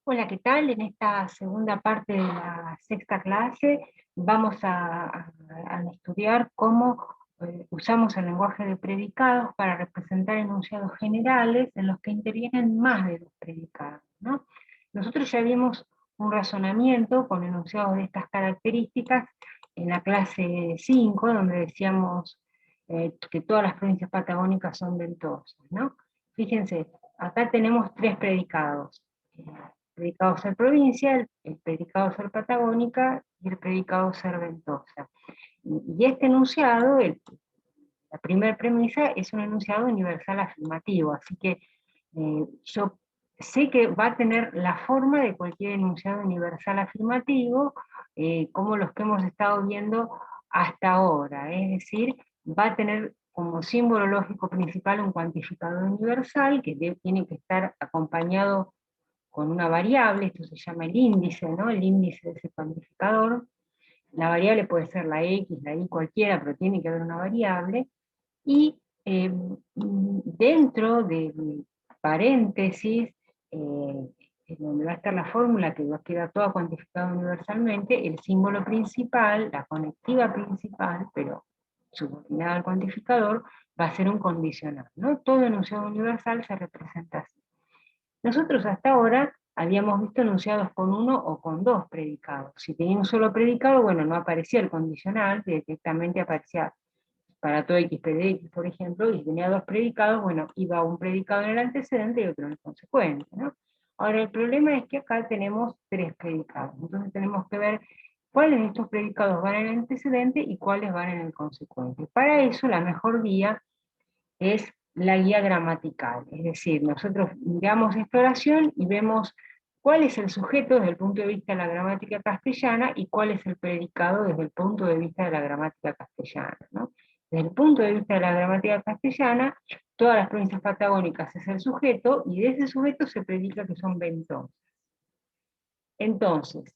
Hola, ¿qué tal? En esta segunda parte de la sexta clase vamos a estudiar cómo usamos el lenguaje de predicados para representar enunciados generales en los que intervienen más de dos predicados, ¿no? Nosotros ya vimos un razonamiento con enunciados de estas características en la clase 5, donde decíamos que todas las provincias patagónicas son ventosas, ¿no? Fíjense, acá tenemos tres predicados. Predicado ser provincia, el predicado ser patagónica y el predicado ser ventosa. Y este enunciado, la primera premisa, es un enunciado universal afirmativo, así que yo sé que va a tener la forma de cualquier enunciado universal afirmativo, como los que hemos estado viendo hasta ahora, es decir, va a tener como símbolo lógico principal un cuantificador universal que tiene que estar acompañado con una variable, esto se llama el índice, ¿no? El índice de ese cuantificador. La variable puede ser la X, la Y, cualquiera, pero tiene que haber una variable. Y dentro de paréntesis, donde va a estar la fórmula que va a quedar toda cuantificada universalmente, el símbolo principal, la conectiva principal, pero subordinada al cuantificador, va a ser un condicional, ¿no? Todo enunciado universal se representa así. Nosotros hasta ahora habíamos visto enunciados con uno o con dos predicados. Si tenía un solo predicado, bueno, no aparecía el condicional, directamente aparecía para todo x p de x, por ejemplo, y si tenía dos predicados, bueno, iba un predicado en el antecedente y otro en el consecuente, ¿no? Ahora, el problema es que acá tenemos tres predicados, entonces tenemos que ver cuáles de estos predicados van en el antecedente y cuáles van en el consecuente. Para eso, la mejor guía es la guía gramatical, es decir, nosotros miramos esta oración y vemos cuál es el sujeto desde el punto de vista de la gramática castellana y cuál es el predicado desde el punto de vista de la gramática castellana, ¿no? Desde el punto de vista de la gramática castellana, todas las provincias patagónicas es el sujeto, y de ese sujeto se predica que son ventosas. Entonces,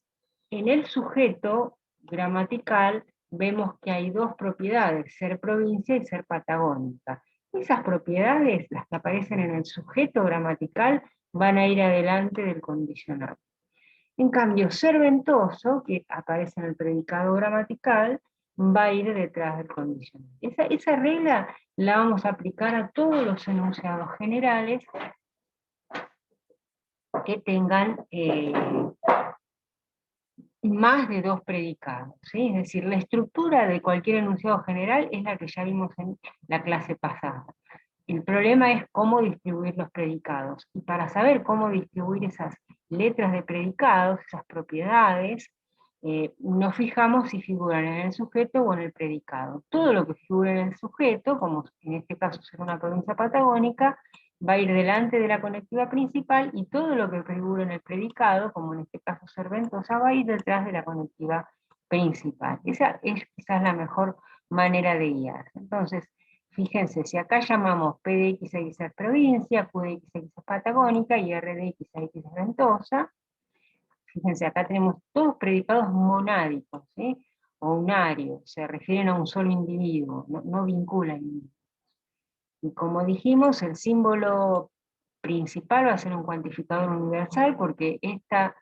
en el sujeto gramatical vemos que hay dos propiedades, ser provincia y ser patagónica. Esas propiedades, las que aparecen en el sujeto gramatical, van a ir adelante del condicional. En cambio, ser ventoso, que aparece en el predicado gramatical, va a ir detrás del condicional. Esa regla la vamos a aplicar a todos los enunciados generales que tengan más de dos predicados, ¿sí? Es decir, la estructura de cualquier enunciado general es la que ya vimos en la clase pasada. El problema es cómo distribuir los predicados. Y para saber cómo distribuir esas letras de predicados, esas propiedades, nos fijamos si figuran en el sujeto o en el predicado. Todo lo que figura en el sujeto, como en este caso será una provincia patagónica, va a ir delante de la conectiva principal, y todo lo que figura en el predicado, como en este caso ser ventosa, va a ir detrás de la conectiva principal. Esa es quizás la mejor manera de guiar. Entonces, fíjense, si acá llamamos P de X a X es provincia, Q de X a X es patagónica y R de X a X es ventosa, fíjense, acá tenemos todos predicados monádicos, ¿sí? O unarios, se refieren a un solo individuo, no vinculan. Y como dijimos, el símbolo principal va a ser un cuantificador universal, porque este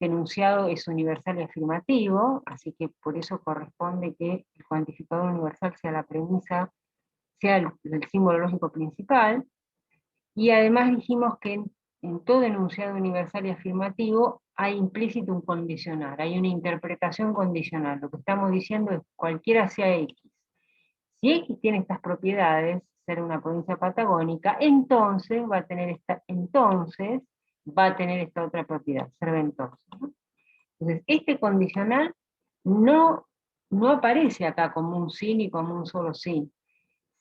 enunciado es universal y afirmativo, así que por eso corresponde que el cuantificador universal sea la premisa, sea el símbolo lógico principal. Y además dijimos que en todo enunciado universal y afirmativo hay implícito un condicional, hay una interpretación condicional. Lo que estamos diciendo es cualquiera sea X. Si X tiene estas propiedades, ser una provincia patagónica, entonces va a tener esta otra propiedad, ser ventosa, ¿no? Entonces, este condicional no aparece acá como un sí ni como un solo sí.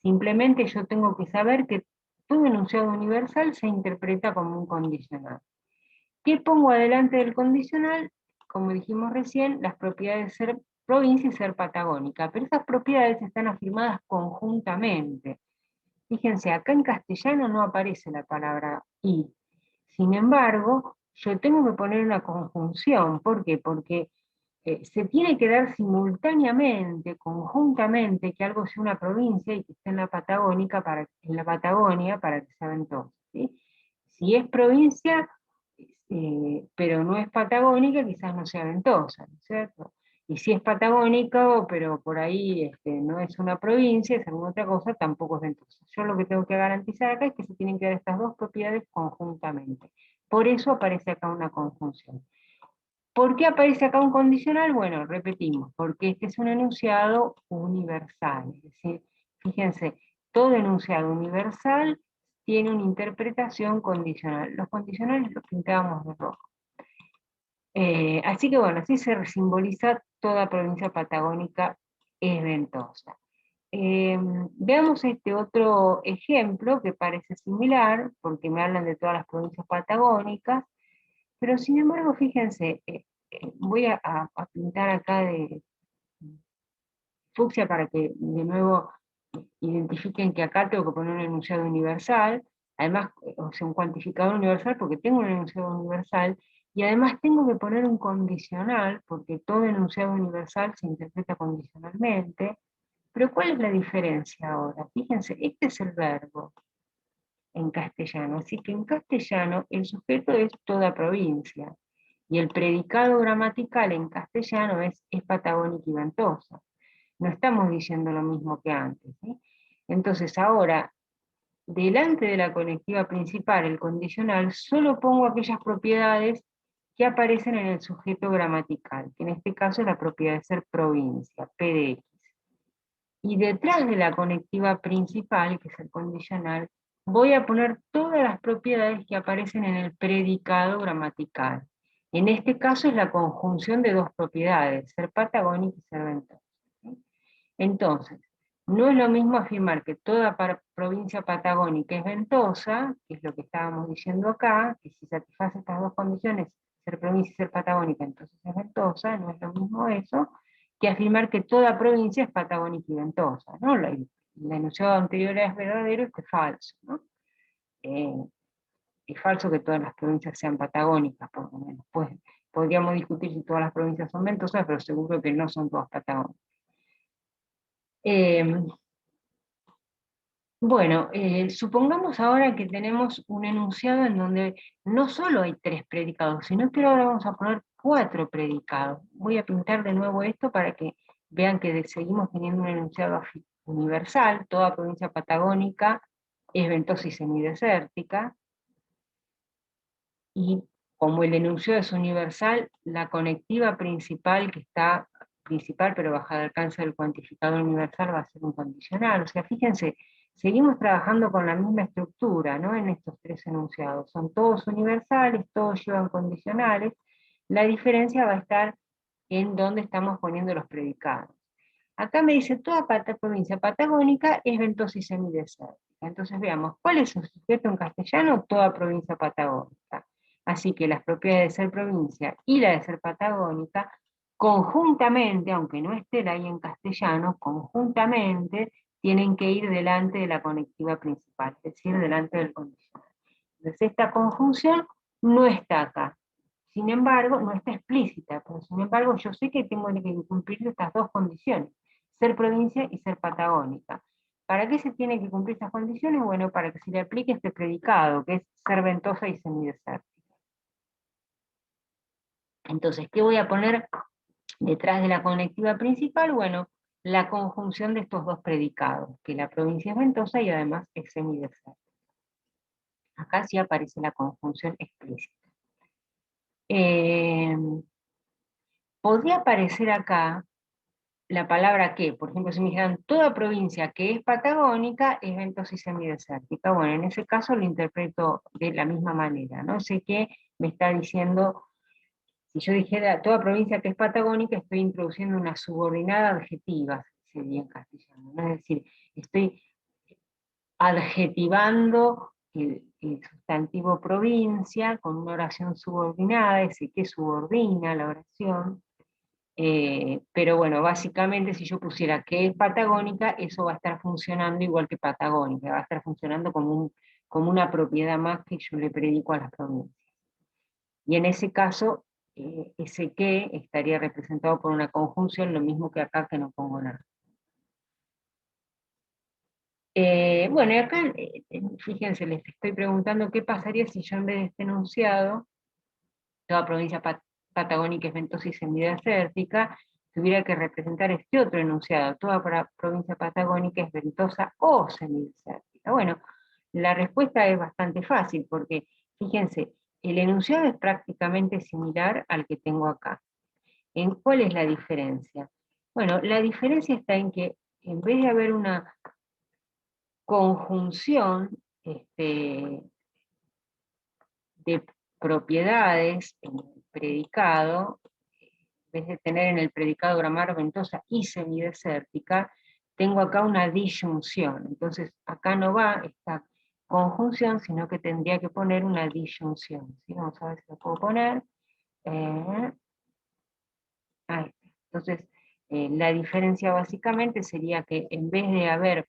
Simplemente yo tengo que saber que todo enunciado universal se interpreta como un condicional. ¿Qué pongo adelante del condicional? Como dijimos recién, las propiedades de ser provincia y ser patagónica, pero esas propiedades están afirmadas conjuntamente. Fíjense, acá en castellano no aparece la palabra y. Sin embargo, yo tengo que poner una conjunción. ¿Por qué? Porque se tiene que dar simultáneamente, conjuntamente, que algo sea una provincia y que esté en la Patagonia para que sea ventosa, ¿sí? Si es provincia, pero no es patagónica, quizás no sea ventosa, ¿no es cierto? Y si es patagónica, pero por ahí no es una provincia, es alguna otra cosa, tampoco es ventosa. Yo lo que tengo que garantizar acá es que se tienen que dar estas dos propiedades conjuntamente. Por eso aparece acá una conjunción. ¿Por qué aparece acá un condicional? Bueno, repetimos, porque este es un enunciado universal. Es decir, fíjense, todo enunciado universal tiene una interpretación condicional. Los condicionales los pintábamos de rojo. Así que bueno, así se simboliza toda provincia patagónica es ventosa. Veamos este otro ejemplo que parece similar, porque me hablan de todas las provincias patagónicas, pero sin embargo, fíjense, voy a pintar acá de fucsia para que de nuevo identifiquen que acá tengo que poner un enunciado universal, además, o sea, un cuantificador universal porque tengo un enunciado universal, y además tengo que poner un condicional, porque todo enunciado universal se interpreta condicionalmente. Pero ¿cuál es la diferencia ahora? Fíjense, este es el verbo en castellano, así que en castellano el sujeto es toda provincia, y el predicado gramatical en castellano es patagónica y ventosa. No estamos diciendo lo mismo que antes, ¿sí? Entonces ahora, delante de la conectiva principal, el condicional, solo pongo aquellas propiedades que aparecen en el sujeto gramatical, que en este caso es la propiedad de ser provincia, P de X. Y detrás de la conectiva principal, que es el condicional, voy a poner todas las propiedades que aparecen en el predicado gramatical. En este caso es la conjunción de dos propiedades, ser patagónica y ser ventosa. Entonces, no es lo mismo afirmar que toda provincia patagónica es ventosa, que es lo que estábamos diciendo acá, que si satisface estas dos condiciones, ser provincia y ser patagónica, entonces es ventosa, no es lo mismo eso, que afirmar que toda provincia es patagónica y ventosa, ¿no? El enunciado anterior es verdadero, este es falso, ¿no? Eh, es falso que todas las provincias sean patagónicas, por lo menos. Pues, podríamos discutir si todas las provincias son ventosas, pero seguro que no son todas patagónicas. Eh, Bueno, supongamos ahora que tenemos un enunciado en donde no solo hay tres predicados, sino que ahora vamos a poner cuatro predicados. Voy a pintar de nuevo esto para que vean que seguimos teniendo un enunciado universal, toda provincia patagónica es ventosa y semidesértica, y como el enunciado es universal, la conectiva principal que está principal pero baja de alcance del cuantificador universal va a ser un condicional. O sea, fíjense, seguimos trabajando con la misma estructura, ¿no? En estos tres enunciados. Son todos universales, todos llevan condicionales. La diferencia va a estar en dónde estamos poniendo los predicados. Acá me dice, toda provincia patagónica es ventosa y semidesértica. Entonces veamos, ¿cuál es su sujeto en castellano? Toda provincia patagónica. Así que las propiedades de ser provincia y la de ser patagónica, conjuntamente, aunque no estén ahí en castellano, conjuntamente tienen que ir delante de la conectiva principal, es decir, delante del condicional. Entonces esta conjunción no está acá. Sin embargo, no está explícita, pero sin embargo yo sé que tengo que cumplir estas dos condiciones, ser provincia y ser patagónica. ¿Para qué se tienen que cumplir estas condiciones? Bueno, para que se le aplique este predicado, que es ser ventosa y semidesértica. Entonces, ¿qué voy a poner detrás de la conectiva principal? Bueno, la conjunción de estos dos predicados, que la provincia es ventosa y además es semidesértica. Acá sí aparece la conjunción explícita. Eh, Podría aparecer acá la palabra que, por ejemplo, si me dijeran toda provincia que es patagónica es ventosa y semidesértica, bueno, en ese caso lo interpreto de la misma manera, ¿no? Sé que me está diciendo, si yo dijera toda provincia que es patagónica, estoy introduciendo una subordinada adjetiva, sería en castellano, ¿no? Es decir, estoy adjetivando el sustantivo provincia con una oración subordinada, ese que subordina la oración. Pero bueno, básicamente si yo pusiera que es patagónica, eso va a estar funcionando igual que patagónica, va a estar funcionando como una propiedad más que yo le predico a las provincias. Y en ese caso, ese que estaría representado por una conjunción, lo mismo que acá que no pongo nada. Bueno, y acá, fíjense, les estoy preguntando qué pasaría si yo en vez de este enunciado toda provincia patagónica es ventosa y semidesértica, tuviera que representar este otro enunciado, toda provincia patagónica es ventosa o semidesértica. Bueno, la respuesta es bastante fácil, porque fíjense, el enunciado es prácticamente similar al que tengo acá. ¿En cuál es la diferencia? Bueno, la diferencia está en que en vez de haber una conjunción de propiedades en el predicado, en vez de tener en el predicado gramática ventosa y semidesértica, tengo acá una disyunción. Entonces, acá no va esta conjunción, sino que tendría que poner una disyunción. ¿Sí? Vamos a ver si lo puedo poner. Ahí está. Entonces, la diferencia básicamente sería que en vez de haber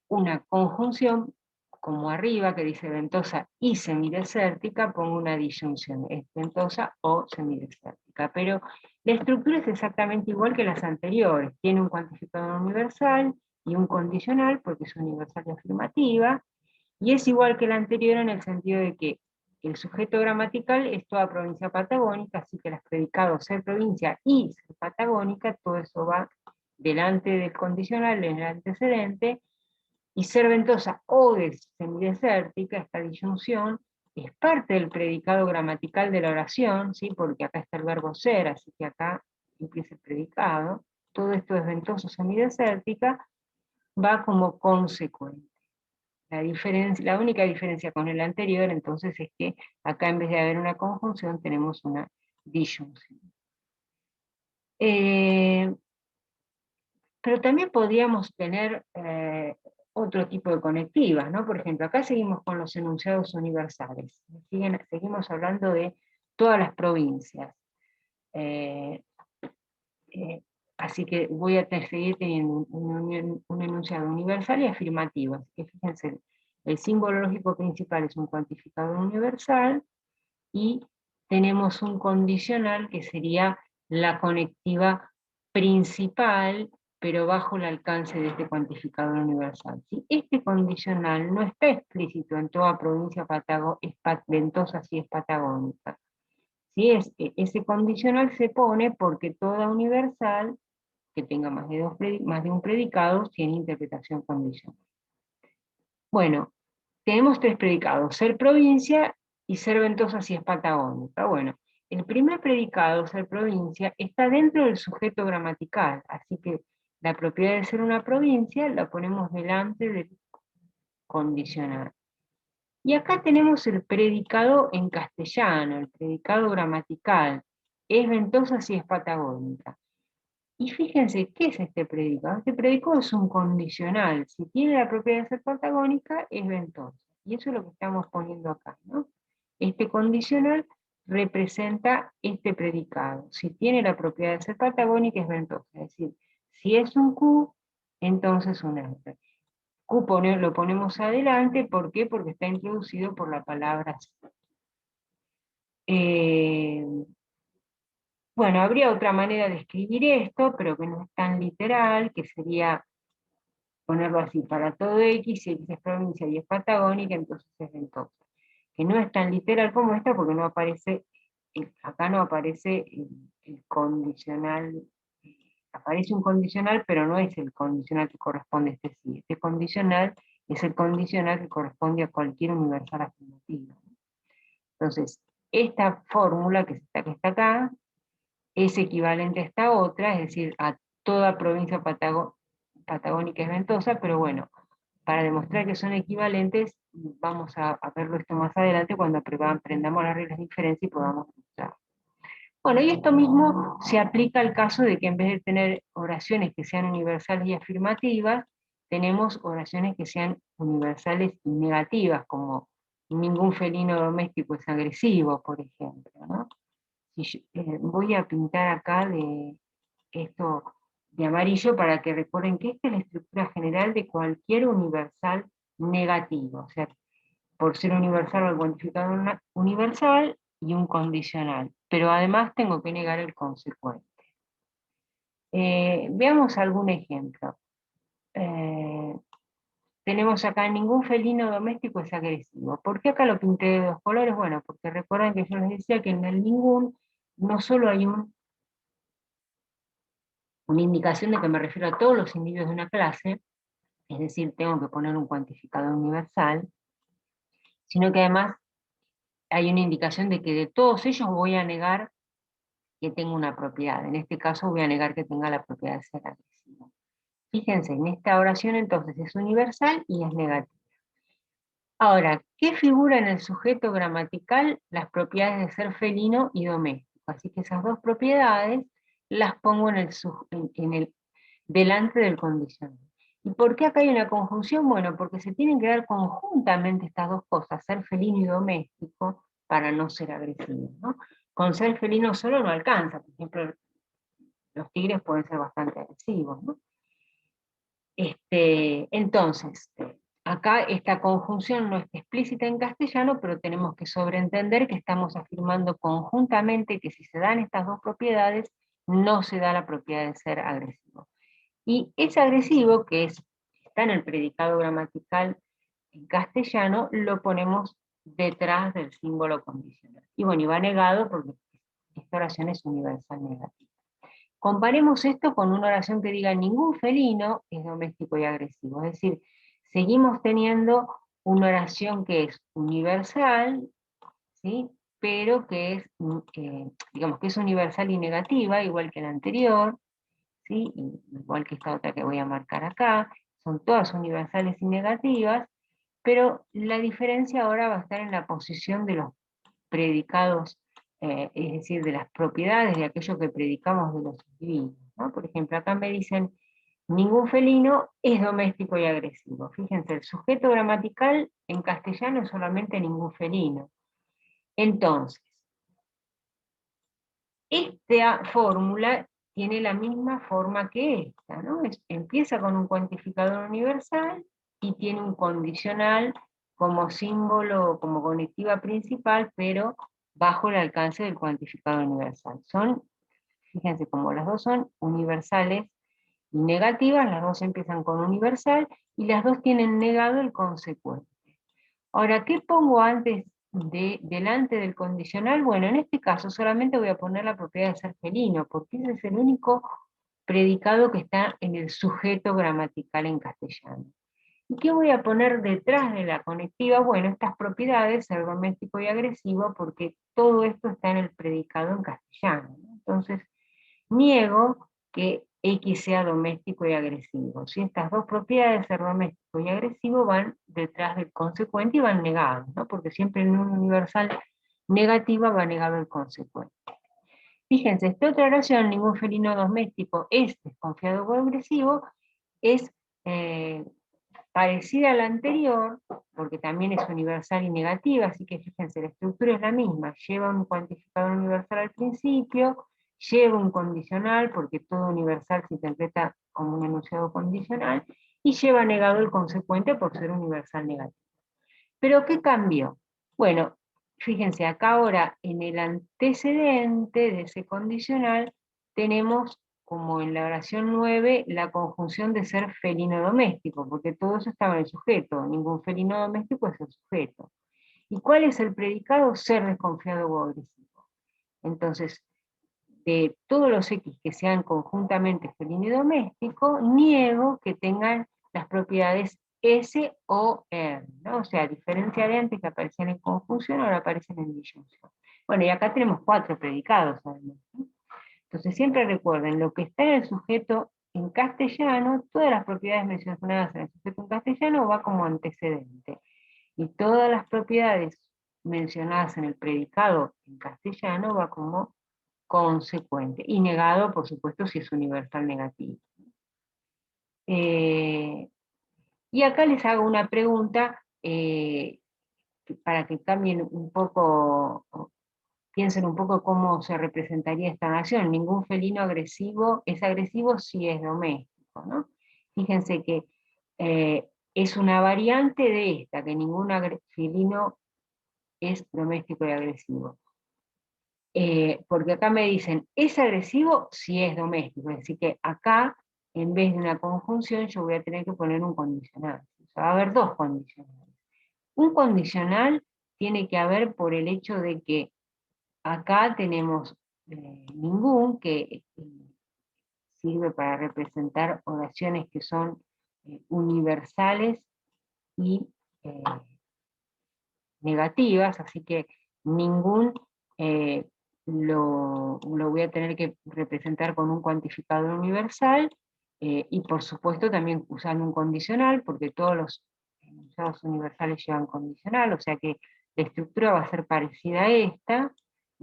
una conjunción, como arriba, que dice ventosa y semidesértica, pongo una disyunción, es ventosa o semidesértica. Pero la estructura es exactamente igual que las anteriores, tiene un cuantificador universal y un condicional, porque es universal y afirmativa, y es igual que la anterior en el sentido de que el sujeto gramatical es toda provincia patagónica, así que los predicados ser provincia y ser patagónica, todo eso va delante del condicional, en el antecedente, y ser ventosa o semidesértica, esta disyunción, es parte del predicado gramatical de la oración, ¿sí? Porque acá está el verbo ser, así que acá empieza el predicado, todo esto es ventoso semidesértica, va como consecuente. La única diferencia con el anterior, entonces, es que acá en vez de haber una conjunción, tenemos una disyunción. Pero también podríamos tener otro tipo de conectivas, ¿no? Por ejemplo, acá seguimos con los enunciados universales. Seguimos hablando de todas las provincias. Eh, eh, Así que voy a seguir teniendo un enunciado universal y afirmativo. Así que fíjense, el símbolo lógico principal es un cuantificador universal y tenemos un condicional que sería la conectiva principal, pero bajo el alcance de este cuantificador universal. ¿Sí? Este condicional no está explícito en toda provincia ventosa si es patagónica. ¿Sí? Ese condicional se pone porque toda universal que tenga más de un predicado tiene interpretación condicional. Bueno, tenemos tres predicados, ser provincia y ser ventosa si es patagónica. Bueno, el primer predicado, ser provincia, está dentro del sujeto gramatical, así que la propiedad de ser una provincia la ponemos delante del condicional. Y acá tenemos el predicado en castellano, el predicado gramatical, es ventosa si es patagónica. Y fíjense, ¿qué es este predicado? Este predicado es un condicional. Si tiene la propiedad de ser patagónica, es ventosa. Y eso es lo que estamos poniendo acá, ¿no? Este condicional representa este predicado. Si tiene la propiedad de ser patagónica, es ventosa. Es decir, si es un Q, entonces un R. Q lo ponemos adelante, ¿por qué? Porque está introducido por la palabra sí. Bueno, habría otra manera de escribir esto, pero que no es tan literal, que sería ponerlo así, para todo X, si X es provincia y es patagónica, entonces es ventosa. Que no es tan literal como esta, porque no aparece, acá no aparece el condicional, aparece un condicional, pero no es el condicional que corresponde a este sí. Este condicional es el condicional que corresponde a cualquier universal afirmativo. Entonces, esta fórmula que está acá, es equivalente a esta otra, es decir, a toda provincia patagónica es ventosa, pero bueno, para demostrar que son equivalentes, vamos a verlo esto más adelante cuando aprendamos las reglas de diferencia y podamos demostrar. Bueno, y esto mismo se aplica al caso de que en vez de tener oraciones que sean universales y afirmativas, tenemos oraciones que sean universales y negativas, como ningún felino doméstico es agresivo, por ejemplo, ¿no? Voy a pintar acá de esto de amarillo para que recuerden que esta es la estructura general de cualquier universal negativo, o sea, por ser universal o el cuantificador universal y un condicional, pero además tengo que negar el consecuente. Veamos algún ejemplo. tenemos acá ningún felino doméstico es agresivo. ¿Por qué acá lo pinté de dos colores? Bueno, porque recuerden que yo les decía que en el ningún no solo hay una indicación de que me refiero a todos los individuos de una clase, es decir, tengo que poner un cuantificador universal, sino que además hay una indicación de que de todos ellos voy a negar que tenga una propiedad. En este caso voy a negar que tenga la propiedad de ser agresivo. Fíjense, en esta oración entonces es universal y es negativo. Ahora, ¿qué figura en el sujeto gramatical? Las propiedades de ser felino y doméstico. Así que esas dos propiedades las pongo delante del condicional. ¿Y por qué acá hay una conjunción? Bueno, porque se tienen que dar conjuntamente estas dos cosas, ser felino y doméstico, para no ser agresivo, ¿no? Con ser felino solo no alcanza, por ejemplo, los tigres pueden ser bastante agresivos, ¿no? Entonces, acá esta conjunción no está explícita en castellano, pero tenemos que sobreentender que estamos afirmando conjuntamente que si se dan estas dos propiedades, no se da la propiedad de ser agresivo. Y ese agresivo, está en el predicado gramatical en castellano, lo ponemos detrás del símbolo condicional. Y bueno, y va negado porque esta oración es universal negativa. Comparemos esto con una oración que diga ningún felino es doméstico y agresivo. Es decir, seguimos teniendo una oración que es universal, ¿sí? Pero que es, digamos que es universal y negativa, igual que la anterior, ¿sí? Igual que esta otra que voy a marcar acá. Son todas universales y negativas, pero la diferencia ahora va a estar en la posición de los predicados, es decir, de las propiedades de aquello que predicamos de los individuos, ¿no? Por ejemplo, acá me dicen, ningún felino es doméstico y agresivo. Fíjense, el sujeto gramatical en castellano es solamente ningún felino. Entonces, esta fórmula tiene la misma forma que esta, ¿no? Empieza con un cuantificador universal y tiene un condicional como símbolo, como conectiva principal, pero bajo el alcance del cuantificador universal. Fíjense, como las dos son universales y negativas, las dos empiezan con universal y las dos tienen negado el consecuente. Ahora, ¿qué pongo delante del condicional? Bueno, en este caso solamente voy a poner la propiedad de ser felino, porque ese es el único predicado que está en el sujeto gramatical en castellano. ¿Y qué voy a poner detrás de la conectiva? Bueno, estas propiedades, ser doméstico y agresivo, porque todo esto está en el predicado en castellano, ¿no? Entonces, niego que X sea doméstico y agresivo. Si estas dos propiedades, ser doméstico y agresivo, van detrás del consecuente y van negados, ¿no? Porque siempre en un universal negativa va negado el consecuente. Fíjense, esta otra oración, ningún felino doméstico es desconfiado o agresivo, es parecida a la anterior, porque también es universal y negativa, así que fíjense, la estructura es la misma, lleva un cuantificador universal al principio, lleva un condicional, porque todo universal se interpreta como un enunciado condicional, y lleva negado el consecuente por ser universal negativo. ¿Pero qué cambió? Bueno, fíjense, acá ahora en el antecedente de ese condicional tenemos, como en la oración 9, la conjunción de ser felino doméstico, porque todo eso estaba en el sujeto, ningún felino doméstico es el sujeto. ¿Y cuál es el predicado? Ser desconfiado o agresivo. Entonces, de todos los X que sean conjuntamente felino y doméstico, niego que tengan las propiedades S o R, ¿no? O sea, a diferencia de antes que aparecían en conjunción, ahora aparecen en disyunción. Bueno, y acá tenemos 4 predicados, además, ¿no? Entonces siempre recuerden, lo que está en el sujeto en castellano, todas las propiedades mencionadas en el sujeto en castellano va como antecedente. Y todas las propiedades mencionadas en el predicado en castellano va como consecuente. Y negado, por supuesto, si es universal negativo. Y acá les hago una pregunta para que cambien un poco, piensen un poco cómo se representaría esta nación. Ningún felino agresivo es agresivo si es doméstico, ¿no? Fíjense que es una variante de esta, que ningún felino es doméstico y agresivo. Porque acá me dicen, es agresivo si es doméstico, es decir que acá, en vez de una conjunción, yo voy a tener que poner un condicional. sea, va a haber dos condicionales. Un condicional tiene que haber por el hecho de que acá tenemos ningún que sirve para representar oraciones que son universales y negativas, así que ningún lo voy a tener que representar con un cuantificador universal, y por supuesto también usando un condicional, porque todos los enunciados universales llevan condicional, o sea que la estructura va a ser parecida a esta,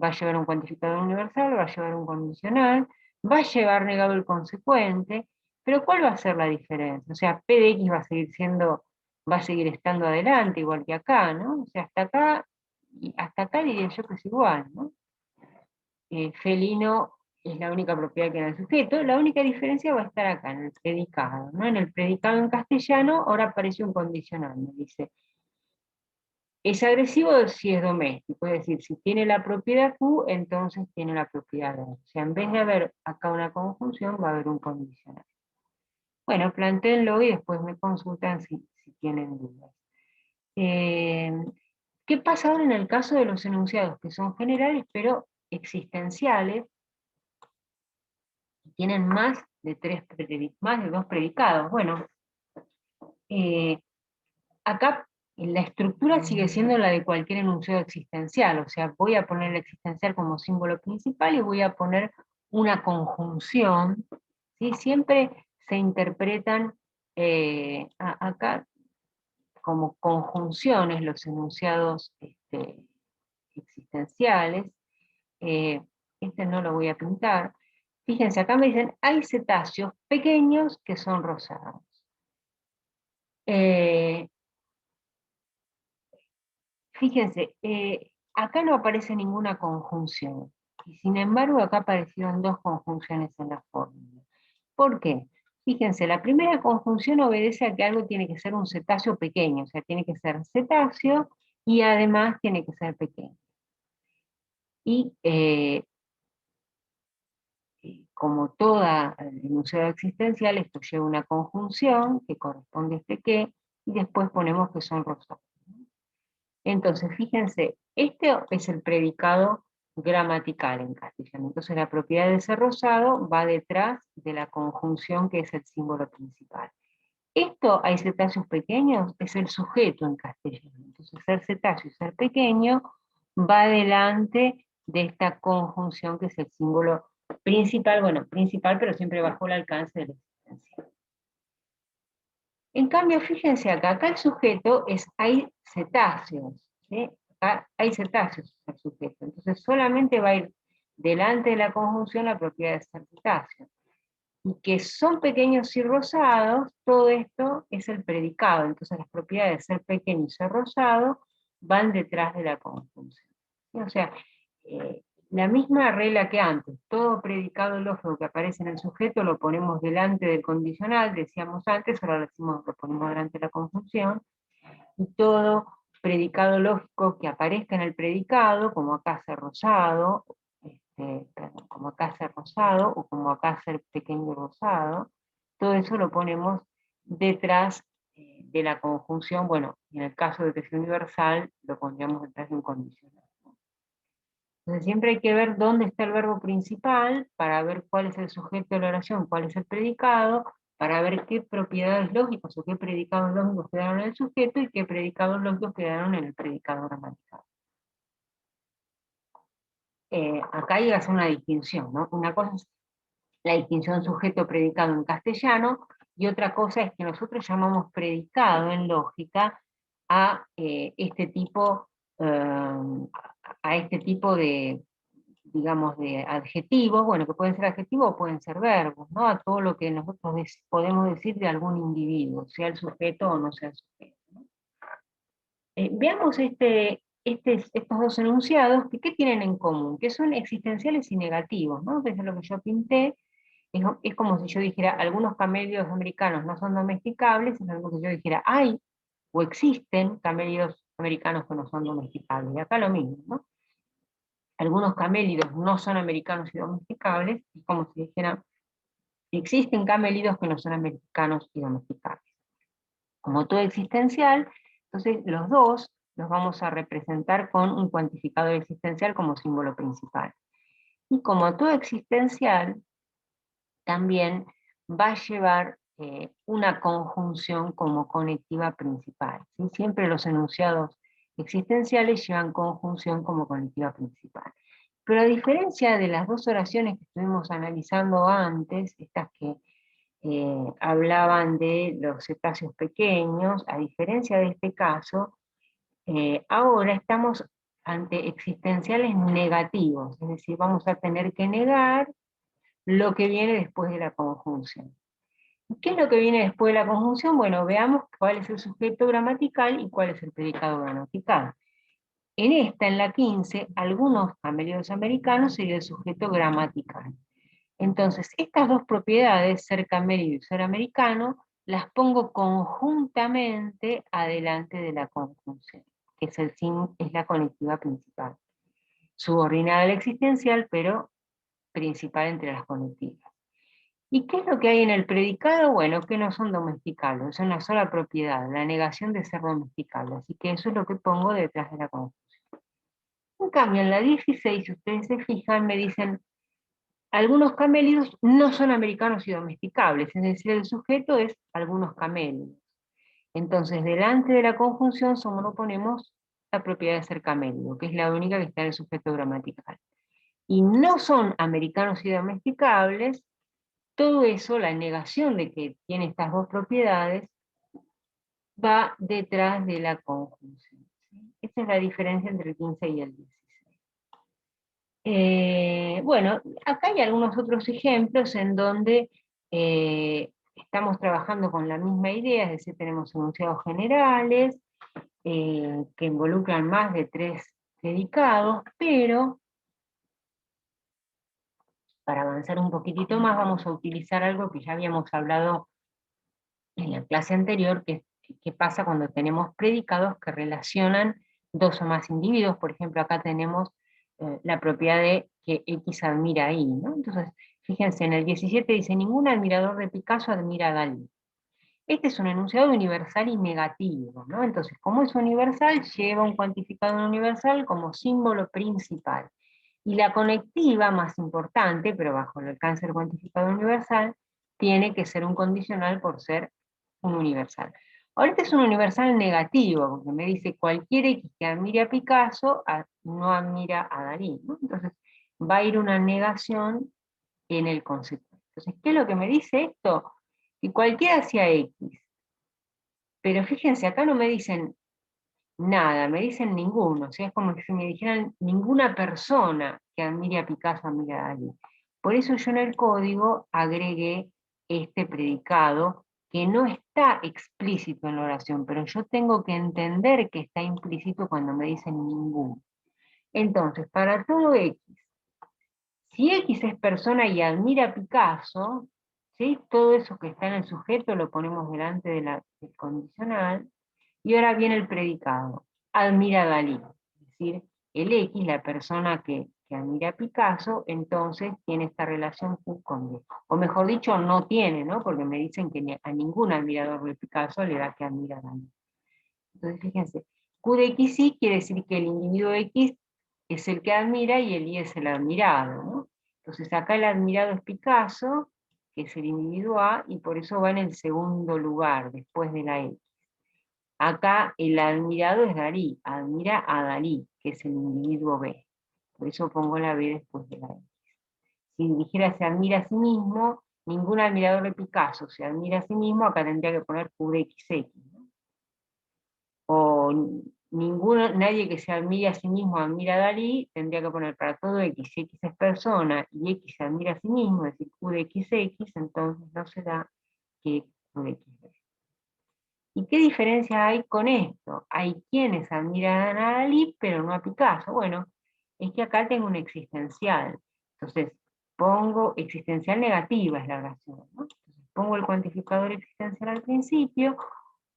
va a llevar un cuantificador universal, va a llevar un condicional, va a llevar negado el consecuente, pero ¿cuál va a ser la diferencia? O sea, P de X va a seguir estando adelante, igual que acá, ¿no? O sea, hasta acá diría yo que es igual, ¿no? Felino es la única propiedad que da el sujeto, la única diferencia va a estar acá, en el predicado, ¿no? En el predicado en castellano, ahora aparece un condicional, me dice, es agresivo si es doméstico, es decir, si tiene la propiedad Q, entonces tiene la propiedad D. O sea, en vez de haber acá una conjunción, va a haber un condicional. Bueno, plantéenlo y después me consultan si tienen dudas. ¿Qué pasa ahora en el caso de los enunciados que son generales pero existenciales y tienen más de dos predicados? Bueno, acá la estructura sigue siendo la de cualquier enunciado existencial, o sea, voy a poner el existencial como símbolo principal y voy a poner una conjunción, ¿sí? Siempre se interpretan acá como conjunciones los enunciados existenciales. Este no lo voy a pintar. Fíjense, acá me dicen, hay cetáceos pequeños que son rosados. Fíjense, acá no aparece ninguna conjunción, y sin embargo acá aparecieron dos conjunciones en la fórmula. ¿Por qué? Fíjense, la primera conjunción obedece a que algo tiene que ser un cetáceo pequeño, o sea, tiene que ser cetáceo y además tiene que ser pequeño. Y como toda enunciado existencial, esto lleva una conjunción que corresponde a este que, y después ponemos que son rosados. Entonces, fíjense, este es el predicado gramatical en castellano. Entonces, la propiedad de ser rosado va detrás de la conjunción que es el símbolo principal. Esto, hay cetáceos pequeños, es el sujeto en castellano. Entonces, ser cetáceo y ser pequeño va delante de esta conjunción que es el símbolo principal, bueno, principal, pero siempre bajo el alcance de la existencia. En cambio, fíjense acá el sujeto es, hay cetáceos, ¿sí? Acá hay cetáceos el sujeto, entonces solamente va a ir delante de la conjunción la propiedad de ser cetáceo. Y que son pequeños y rosados, todo esto es el predicado, entonces las propiedades de ser pequeño y ser rosado van detrás de la conjunción. ¿Sí? O sea, la misma regla que antes, todo predicado lógico que aparece en el sujeto lo ponemos delante del condicional, decíamos antes, ahora lo ponemos delante de la conjunción, y todo predicado lógico que aparezca en el predicado, como acá ser rosado, como acá ser rosado, o como acá ser pequeño rosado, todo eso lo ponemos detrás de la conjunción, bueno, en el caso de que sea universal, lo pondríamos detrás de un condicional. Entonces siempre hay que ver dónde está el verbo principal, para ver cuál es el sujeto de la oración, cuál es el predicado, para ver qué propiedades lógicas o qué predicados lógicos quedaron en el sujeto y qué predicados lógicos quedaron en el predicado gramatical. Acá hay que hacer una distinción, ¿no? Una cosa es la distinción sujeto-predicado en castellano, y otra cosa es que nosotros llamamos predicado en lógica a este tipo de, digamos, de adjetivos, bueno, que pueden ser adjetivos o pueden ser verbos, ¿no? A todo lo que nosotros podemos decir de algún individuo, sea el sujeto o no sea el sujeto, ¿no? Veamos estos dos enunciados, que ¿qué tienen en común? Que son existenciales y negativos, ¿no? Desde lo que yo pinté, es como si yo dijera, algunos camélidos americanos no son domesticables, es algo que yo dijera, hay o existen camélidos americanos que no son domesticables, y acá lo mismo, ¿no? Algunos camélidos no son americanos y domesticables, es como si dijera, existen camélidos que no son americanos y domesticables. Como todo existencial, entonces los dos los vamos a representar con un cuantificador existencial como símbolo principal. Y como todo existencial, también va a llevar una conjunción como conectiva principal, ¿sí? Siempre los enunciados existenciales llevan conjunción como conectiva principal. Pero a diferencia de las dos oraciones que estuvimos analizando antes, estas que hablaban de los cetáceos pequeños, a diferencia de este caso, ahora estamos ante existenciales negativos, es decir, vamos a tener que negar lo que viene después de la conjunción. ¿Qué es lo que viene después de la conjunción? Bueno, veamos cuál es el sujeto gramatical y cuál es el predicado gramatical. En la 15, algunos camélidos americanos sería el sujeto gramatical. Entonces, estas dos propiedades, ser camélido y ser americano, las pongo conjuntamente adelante de la conjunción, que es la conectiva principal. Subordinada al existencial, pero principal entre las conectivas. ¿Y qué es lo que hay en el predicado? Bueno, que no son domesticables, es una sola propiedad, la negación de ser domesticable. Así que eso es lo que pongo detrás de la conjunción. En cambio, en la 16, si ustedes se fijan, me dicen, algunos camélidos no son americanos y domesticables, es decir, el sujeto es algunos camélidos. Entonces, delante de la conjunción solo ponemos la propiedad de ser camélido, que es la única que está en el sujeto gramatical. Y no son americanos y domesticables, todo eso, la negación de que tiene estas dos propiedades, va detrás de la conjunción. ¿Sí? Esa es la diferencia entre el 15 y el 16. Bueno, acá hay algunos otros ejemplos en donde estamos trabajando con la misma idea, es decir, tenemos enunciados generales que involucran más de 3 predicados, pero para avanzar un poquitito más vamos a utilizar algo que ya habíamos hablado en la clase anterior, que qué pasa cuando tenemos predicados que relacionan dos o más individuos. Por ejemplo, acá tenemos la propiedad de que X admira a Y, ¿no? Entonces, fíjense, en el 17 dice, ningún admirador de Picasso admira a Dalí. Este es un enunciado universal y negativo, ¿no? Entonces, como es universal, lleva un cuantificador universal como símbolo principal. Y la conectiva más importante, pero bajo el alcance del cuantificador universal, tiene que ser un condicional por ser un universal. Ahorita es un universal negativo, porque me dice cualquier X que admire a Picasso no admira a Dalí, ¿no? Entonces va a ir una negación en el concepto. Entonces, ¿qué es lo que me dice esto? Que cualquiera sea X. Pero fíjense, acá no me dicen nada, me dicen ninguno, o sea, es como si me dijeran ninguna persona que admire a Picasso admira a Dalí. Por eso yo en el código agregué este predicado que no está explícito en la oración, pero yo tengo que entender que está implícito cuando me dicen ninguno. Entonces, para todo X, si X es persona y admira a Picasso, ¿sí? Todo eso que está en el sujeto lo ponemos delante del condicional, y ahora viene el predicado, admira a Dalí. Es decir, el X, la persona que admira a Picasso, entonces tiene esta relación Q con D. O mejor dicho, no tiene, ¿no? Porque me dicen que a ningún admirador de Picasso le da que admira a Dalí. Entonces, fíjense, Q de X sí quiere decir que el individuo X es el que admira y el Y es el admirado, ¿no? Entonces acá el admirado es Picasso, que es el individuo A, y por eso va en el segundo lugar, después de la X. Acá el admirado es Dalí, admira a Dalí, que es el individuo B. Por eso pongo la B después de la X. Si dijera se admira a sí mismo, ningún admirador de Picasso se admira a sí mismo, acá tendría que poner Q de XX, ¿no? O nadie que se admire a sí mismo admira a Dalí, tendría que poner para todo X, si X es persona y X se admira a sí mismo, es decir, Q de XX, entonces no se da que Q de XX. ¿Y qué diferencia hay con esto? Hay quienes admiran a Dalí, pero no a Picasso. Bueno, es que acá tengo un existencial. Entonces, pongo existencial negativa es la oración, ¿no? Entonces, pongo el cuantificador existencial al principio,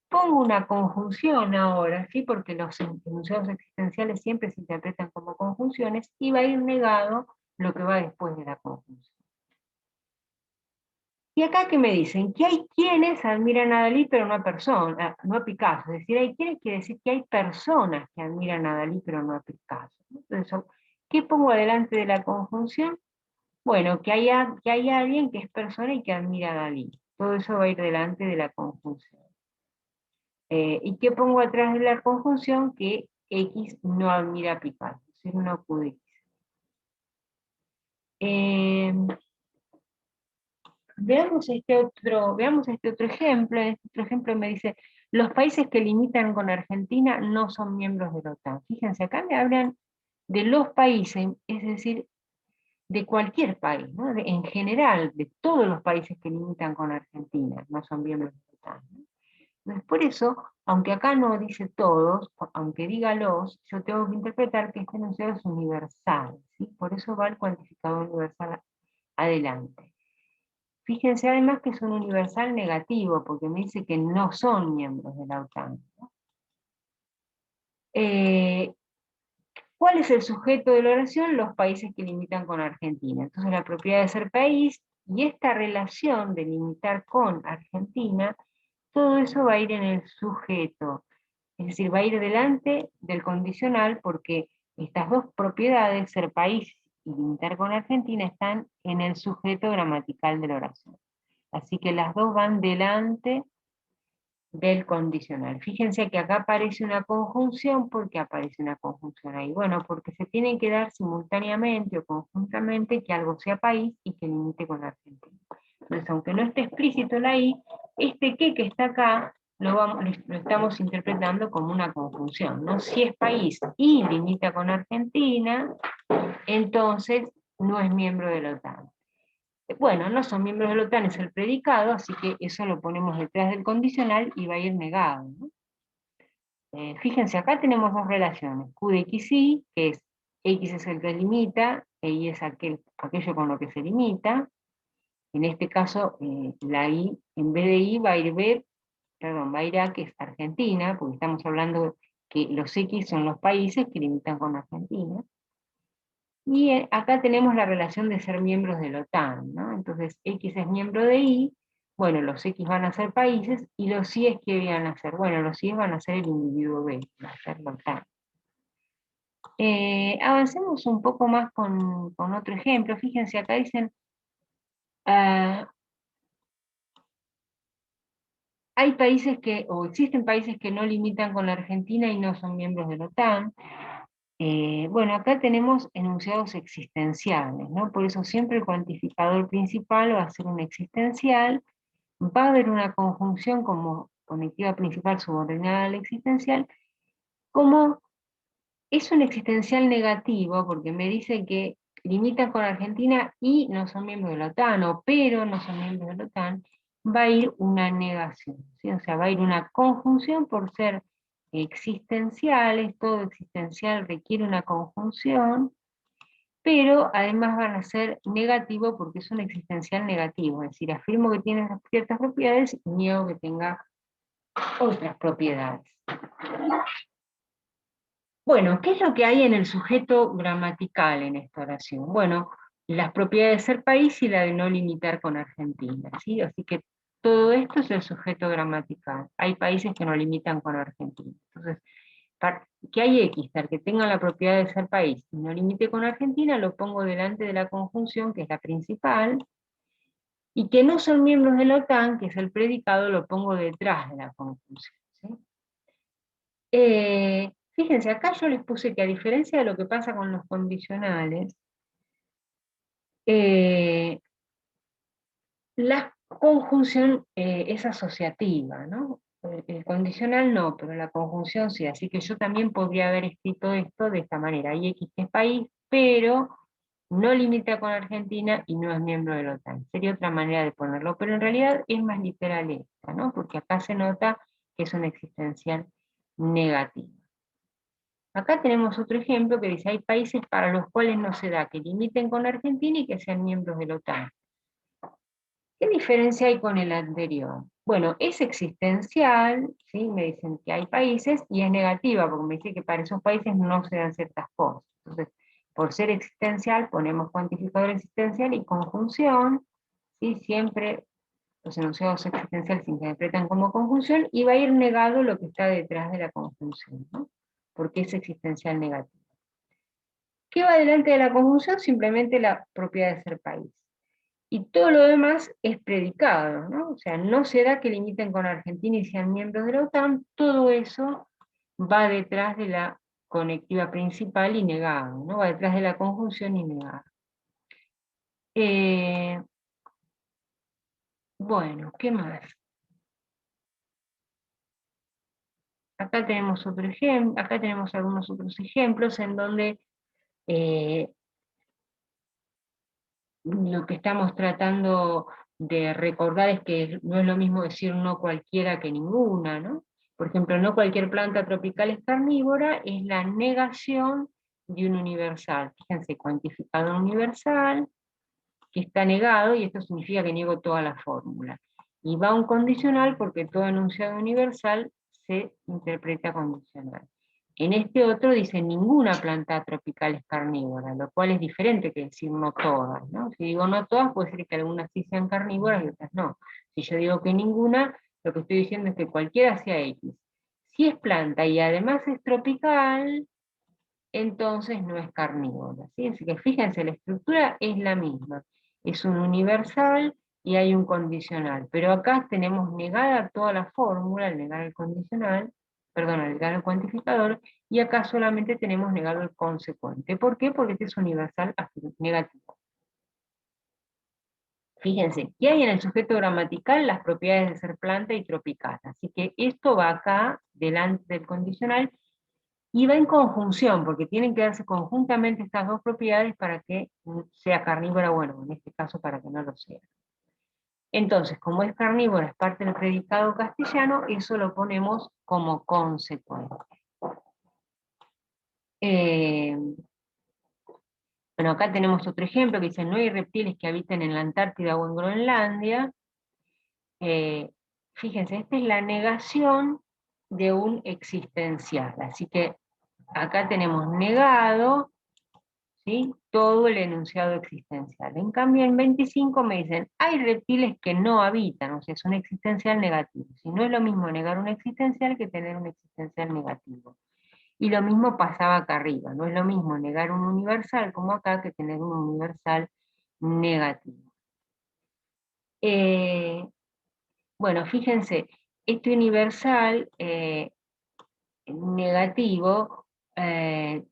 pongo una conjunción ahora, ¿sí? Porque los enunciados existenciales siempre se interpretan como conjunciones, y va a ir negado lo que va después de la conjunción. Y acá que me dicen que hay quienes admiran a Dalí, pero no a persona, no a Picasso. Es decir, hay quienes quiere decir que hay personas que admiran a Dalí, pero no a Picasso. Entonces, ¿qué pongo adelante de la conjunción? Bueno, que haya alguien que es persona y que admira a Dalí. Todo eso va a ir delante de la conjunción. ¿Y qué pongo atrás de la conjunción? Que X no admira a Picasso, es no QX. Veamos este otro ejemplo. En este otro ejemplo me dice, los países que limitan con Argentina no son miembros de la OTAN. Fíjense, acá me hablan de los países, es decir, de cualquier país, ¿no? En general, de todos los países que limitan con Argentina, no son miembros de la OTAN, ¿no? Entonces, por eso, aunque acá no dice todos, aunque diga los, yo tengo que interpretar que este enunciado es universal, ¿sí? Por eso va el cuantificador universal adelante. Fíjense además que es un universal negativo, porque me dice que no son miembros de la OTAN, ¿no? ¿Cuál es el sujeto de la oración? Los países que limitan con Argentina. Entonces la propiedad de ser país y esta relación de limitar con Argentina, todo eso va a ir en el sujeto. Es decir, va a ir delante del condicional porque estas dos propiedades, ser país y limitar con Argentina, están en el sujeto gramatical de la oración. Así que las dos van delante del condicional. Fíjense que acá aparece una conjunción. ¿Por qué aparece una conjunción ahí? Bueno, porque se tienen que dar simultáneamente o conjuntamente que algo sea país y que limite con Argentina. Entonces, aunque no esté explícito la I, este que está acá lo estamos interpretando como una conjunción, ¿no? Si es país y limita con Argentina, entonces no es miembro de la OTAN. Bueno, no son miembros de la OTAN, es el predicado, así que eso lo ponemos detrás del condicional y va a ir negado, ¿no? Fíjense, acá tenemos dos relaciones, Q de X y, que es X es el que limita, e Y es aquello con lo que se limita. En este caso, la I, en vez de I, va a ir B, perdón, va a ir A, que es Argentina, porque estamos hablando que los X son los países que limitan con Argentina. Y acá tenemos la relación de ser miembros de la OTAN, ¿no? Entonces, X es miembro de Y, bueno, los X van a ser países, y los Y es que van a ser, bueno, los Y van a ser el individuo B, va a ser la OTAN. Avancemos un poco más con otro ejemplo. Fíjense, acá dicen, ah, hay países o existen países que no limitan con la Argentina y no son miembros de la OTAN. Bueno, acá tenemos enunciados existenciales, ¿no? Por eso siempre el cuantificador principal va a ser un existencial, va a haber una conjunción como conectiva principal subordinada al existencial, como es un existencial negativo, porque me dice que limitan con Argentina y no son miembros de la OTAN, o pero no son miembros de la OTAN, va a ir una negación, ¿sí? O sea, va a ir una conjunción por ser existenciales, todo existencial requiere una conjunción, pero además van a ser negativo porque es un existencial negativo, es decir, afirmo que tiene ciertas propiedades y niego que tenga otras propiedades. Bueno, ¿qué es lo que hay en el sujeto gramatical en esta oración? Bueno, las propiedades de ser país y la de no limitar con Argentina, ¿sí? Así que todo esto es el sujeto gramatical. Hay países que no limitan con Argentina. Entonces, que hay X, que tenga la propiedad de ser país y no limite con Argentina, lo pongo delante de la conjunción, que es la principal, y que no son miembros de la OTAN, que es el predicado, lo pongo detrás de la conjunción, ¿sí? Fíjense, acá yo les puse que a diferencia de lo que pasa con los condicionales, la conjunción es asociativa, ¿no? El condicional no, pero la conjunción sí, así que yo también podría haber escrito esto de esta manera, hay X que es país, pero no limita con Argentina y no es miembro de la OTAN. Sería otra manera de ponerlo, pero en realidad es más literal esta, ¿no? Porque acá se nota que es una existencial negativa. Acá tenemos otro ejemplo que dice, hay países para los cuales no se da que limiten con Argentina y que sean miembros de la OTAN. ¿Qué diferencia hay con el anterior? Bueno, es existencial, ¿sí? Me dicen que hay países, y es negativa, porque me dice que para esos países no se dan ciertas cosas. Entonces, por ser existencial, ponemos cuantificador existencial y conjunción, ¿sí? Siempre los enunciados existenciales se interpretan como conjunción, y va a ir negado lo que está detrás de la conjunción, ¿no? Porque es existencial negativo. ¿Qué va delante de la conjunción? Simplemente la propiedad de ser país. Y todo lo demás es predicado, ¿no? O sea, no se da que limiten con Argentina y sean miembros de la OTAN, todo eso va detrás de la conectiva principal y negado, ¿no? Va detrás de la conjunción y negado. Bueno, ¿qué más? Acá tenemos otro ejemplo, acá tenemos algunos otros ejemplos en donde eh, lo que estamos tratando de recordar es que no es lo mismo decir no cualquiera que ninguna, ¿no? Por ejemplo, no cualquier planta tropical es carnívora, es la negación de un universal. Fíjense, cuantificador universal, que está negado, y esto significa que niego toda la fórmula. Y va un condicional porque todo enunciado universal se interpreta condicional. En este otro dice ninguna planta tropical es carnívora, lo cual es diferente que decir no todas, ¿no? Si digo no todas, puede ser que algunas sí sean carnívoras y otras no. Si yo digo que ninguna, lo que estoy diciendo es que cualquiera sea X. Si es planta y además es tropical, entonces no es carnívora, ¿sí? Así que fíjense, la estructura es la misma. Es un universal y hay un condicional. Pero acá tenemos negada toda la fórmula, al negar el condicional, perdón, al negar el cuantificador, y acá solamente tenemos negado el consecuente. ¿Por qué? Porque este es universal negativo. Fíjense, ¿qué hay en el sujeto gramatical? Las propiedades de ser planta y tropical. Así que esto va acá, delante del condicional, y va en conjunción, porque tienen que darse conjuntamente estas dos propiedades para que sea carnívora, bueno, en este caso para que no lo sea. Entonces, como es carnívora, es parte del predicado castellano, eso lo ponemos como consecuente. Eh, bueno, acá tenemos otro ejemplo que dice, no hay reptiles que habiten en la Antártida o en Groenlandia. Eh, Fíjense, esta es la negación de un existencial, así que acá tenemos negado, ¿sí? Todo el enunciado existencial. En cambio, en 25 me dicen, hay reptiles que no habitan, o sea, es un existencial negativo. Si no es lo mismo negar un existencial que tener un existencial negativo. Y lo mismo pasaba acá arriba, no es lo mismo negar un universal como acá que tener un universal negativo. Eh, bueno, fíjense, este universal negativo eh,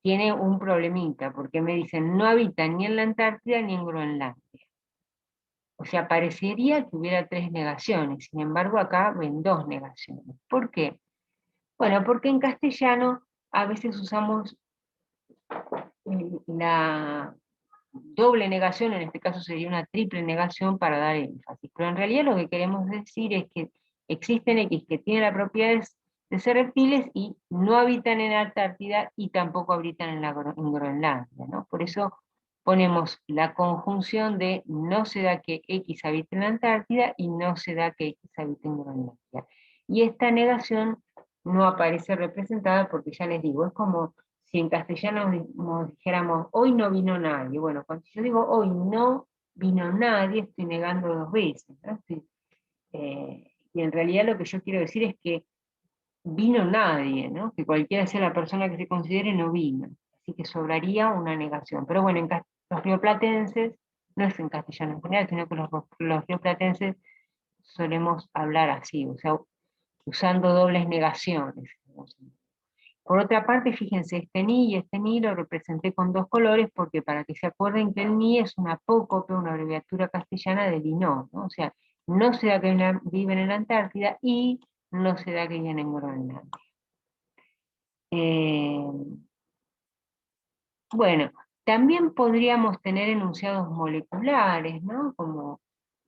tiene un problemita, porque me dicen no habitan ni en la Antártida ni en Groenlandia. O sea, parecería que hubiera tres negaciones, sin embargo acá ven dos negaciones. ¿Por qué? Bueno, porque en castellano a veces usamos la doble negación, en este caso sería una triple negación para dar énfasis, pero en realidad lo que queremos decir es que existen X que tienen la propiedad de ser reptiles y no habitan en la Antártida y tampoco habitan en Groenlandia, ¿no? Por eso ponemos la conjunción de no se da que X habite en la Antártida y no se da que X habite en Groenlandia. Y esta negación no aparece representada porque ya les digo, es como si en castellano nos dijéramos, hoy no vino nadie. Bueno, cuando yo digo hoy no vino nadie, estoy negando dos veces, ¿no? Y en realidad lo que yo quiero decir es que vino nadie, ¿no? Que cualquiera sea la persona que se considere no vino. Así que sobraría una negación. Pero bueno, los rioplatenses, no es en castellano en general, sino que los rioplatenses solemos hablar así, o sea, usando dobles negaciones. Por otra parte, fíjense, este ni y este ni lo representé con dos colores porque para que se acuerden que el ni es una apócope, una abreviatura castellana del y no, ¿no? O sea, no se da que viven en la Antártida y no se da que viven en Groenlandia. Eh, bueno, también podríamos tener enunciados moleculares, ¿no? Como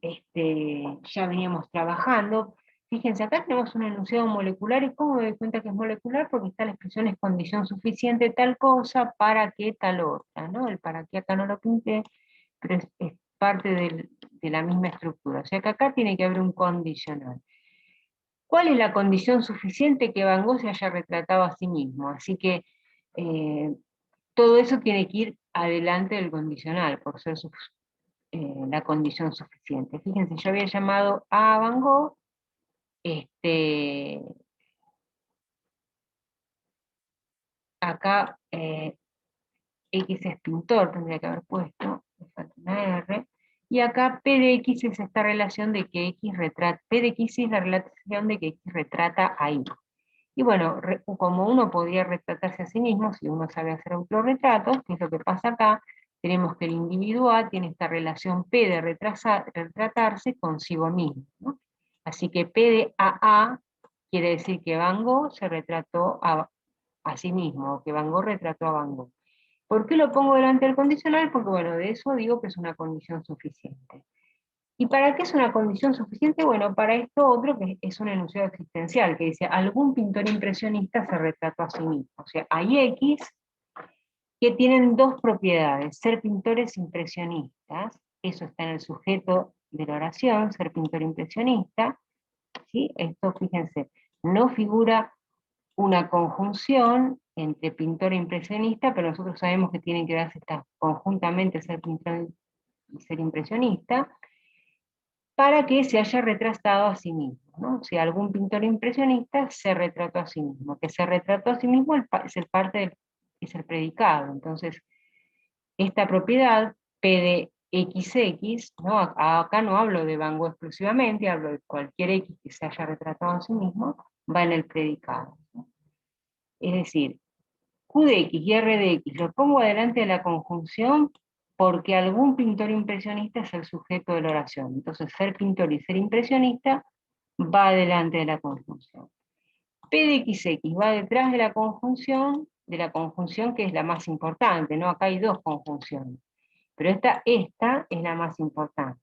ya veníamos trabajando. Fíjense, acá tenemos un enunciado molecular, ¿y cómo me doy cuenta que es molecular? Porque está la expresión es condición suficiente tal cosa para que tal otra, ¿no? El para qué acá no lo pinté, pero es parte de la misma estructura. O sea que acá tiene que haber un condicional. ¿Cuál es la condición suficiente que Van Gogh se haya retratado a sí mismo? Así que todo eso tiene que ir adelante del condicional, por ser la condición suficiente. Fíjense, yo había llamado a Van Gogh, acá X es pintor, tendría que haber puesto, me falta una R, y acá P de X es esta relación de que X retrata, P de X es la relación de que X retrata a Y. Y bueno, como uno podría retratarse a sí mismo, si uno sabe hacer autorretratos, que es lo que pasa acá, tenemos que el individuo A tiene esta relación P de retratarse consigo mismo, ¿no? Así que P de AA quiere decir que Van Gogh se retrató a sí mismo, o que Van Gogh retrató a Van Gogh. ¿Por qué lo pongo delante del condicional? Porque bueno, de eso digo que es una condición suficiente. ¿Y para qué es una condición suficiente? Bueno, para esto otro que es un enunciado existencial, que dice, algún pintor impresionista se retrató a sí mismo. O sea, hay X que tienen dos propiedades, ser pintores impresionistas, eso está en el sujeto de la oración, ser pintor impresionista, ¿sí? Esto, fíjense, no figura una conjunción entre pintor e impresionista, pero nosotros sabemos que tienen que darse conjuntamente ser pintor y ser impresionista, para que se haya retratado a sí mismo, ¿no? Si algún pintor impresionista se retrató a sí mismo, que se retrató a sí mismo es el es el predicado. Entonces, esta propiedad, P de XX, ¿no? Acá no hablo de Van Gogh exclusivamente, hablo de cualquier X que se haya retratado a sí mismo, va en el predicado, ¿no? Es decir, Q de X y R de X lo pongo adelante de la conjunción porque algún pintor impresionista es el sujeto de la oración. Entonces, ser pintor y ser impresionista va adelante de la conjunción. P de XX va detrás de la conjunción que es la más importante, ¿no? Acá hay dos conjunciones, pero esta es la más importante.